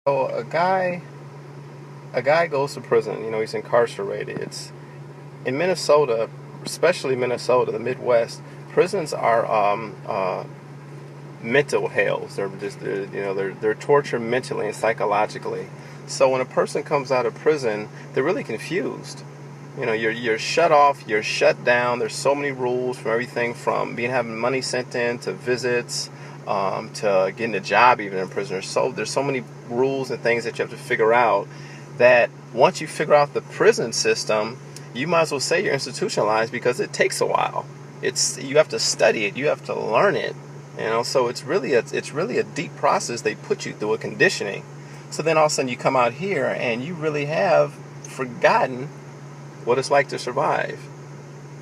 So a guy goes to prison. He's incarcerated. It's in Minnesota, especially Minnesota, the Midwest. Prisons are mental hells. They're tortured mentally and psychologically. So when a person comes out of prison, they're really confused. You're shut off, you're shut down. There's so many rules, from everything from having money sent in to visits, to getting a job even in prison. There's so many rules and things that you have to figure out, that once you figure out the prison system, you might as well say you're institutionalized, because it takes a while. You have to study it, you have to learn it. So it's really a deep process. They put you through a conditioning. So then all of a sudden you come out here and you really have forgotten what it's like to survive.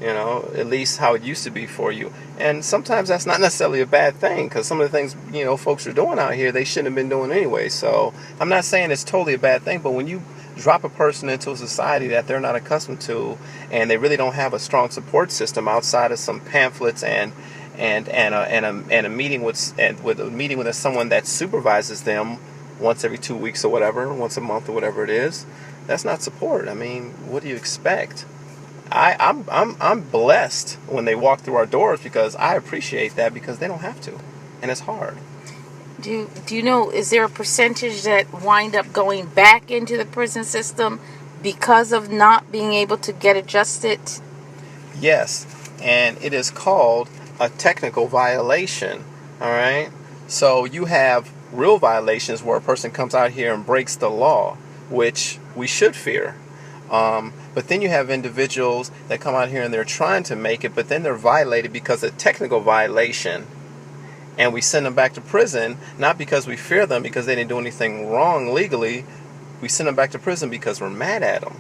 At least how it used to be for you. And sometimes that's not necessarily a bad thing, because some of the things, folks are doing out here, they shouldn't have been doing anyway. So I'm not saying it's totally a bad thing, but when you drop a person into a society that they're not accustomed to, and they really don't have a strong support system outside of some pamphlets and a meeting with someone that supervises them once every 2 weeks or whatever, once a month or whatever it is, that's not support. I mean, what do you expect? I'm blessed when they walk through our doors, because I appreciate that, because they don't have to, and it's hard. Do you know, is there a percentage that wind up going back into the prison system because of not being able to get adjusted? Yes, and it is called a technical violation. All right, so you have real violations where a person comes out here and breaks the law, which we should fear. But then you have individuals that come out here and they're trying to make it, but then they're violated because of technical violation. And we send them back to prison, not because we fear them, because they didn't do anything wrong legally. We send them back to prison because we're mad at them.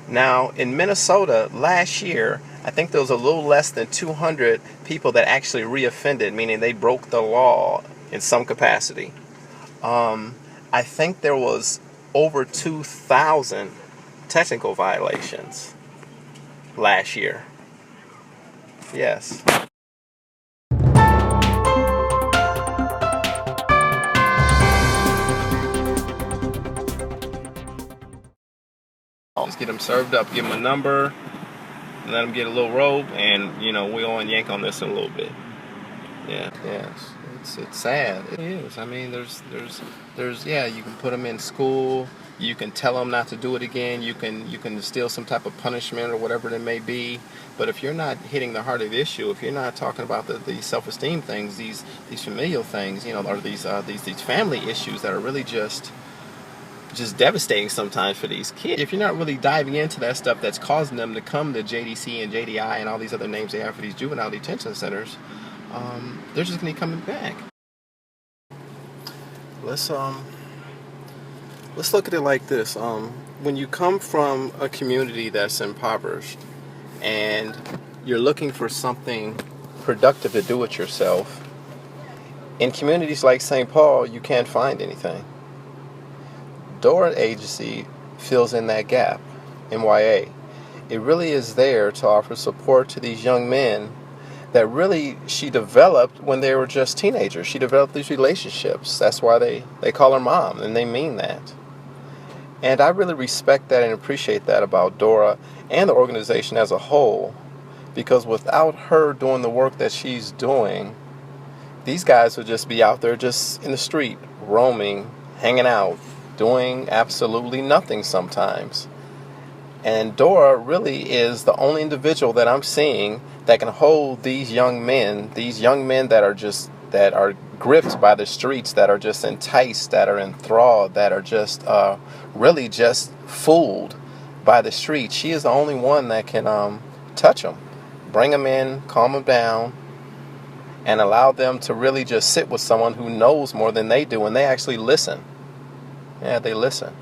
Now, in Minnesota, last year, I think there was a little less than 200 people that actually reoffended, meaning they broke the law in some capacity. I think there was over 2,000 technical violations last year. Yes. Just get them served up, give them a number, let them get a little rope, and we'll go and yank on this in a little bit. Yeah, yes, it's sad. It is. I mean, there's you can put them in school. You can tell them not to do it again. You can instill some type of punishment or whatever it may be. But if you're not hitting the heart of the issue, if you're not talking about the self-esteem things, these familial things, or these family issues that are really just devastating sometimes for these kids. If you're not really diving into that stuff that's causing them to come to JDC and JDI and all these other names they have for these juvenile detention centers, they're just going to be coming back. Let's look at it like this. When you come from a community that's impoverished and you're looking for something productive to do with yourself, in communities like St. Paul, you can't find anything. DORA agency fills in that gap. MYA. It really is there to offer support to these young men that really she developed when they were just teenagers. She developed these relationships. That's why they call her mom, and they mean that. And I really respect that and appreciate that about Dora and the organization as a whole, because without her doing the work that she's doing, these guys would just be out there just in the street, roaming, hanging out, doing absolutely nothing sometimes. And Dora really is the only individual that I'm seeing that can hold these young men that are gripped by the streets, that are just enticed, that are enthralled, that are just really just fooled by the streets. She is the only one that can touch them, bring them in, calm them down, and allow them to really just sit with someone who knows more than they do, and they actually listen. Yeah, they listen.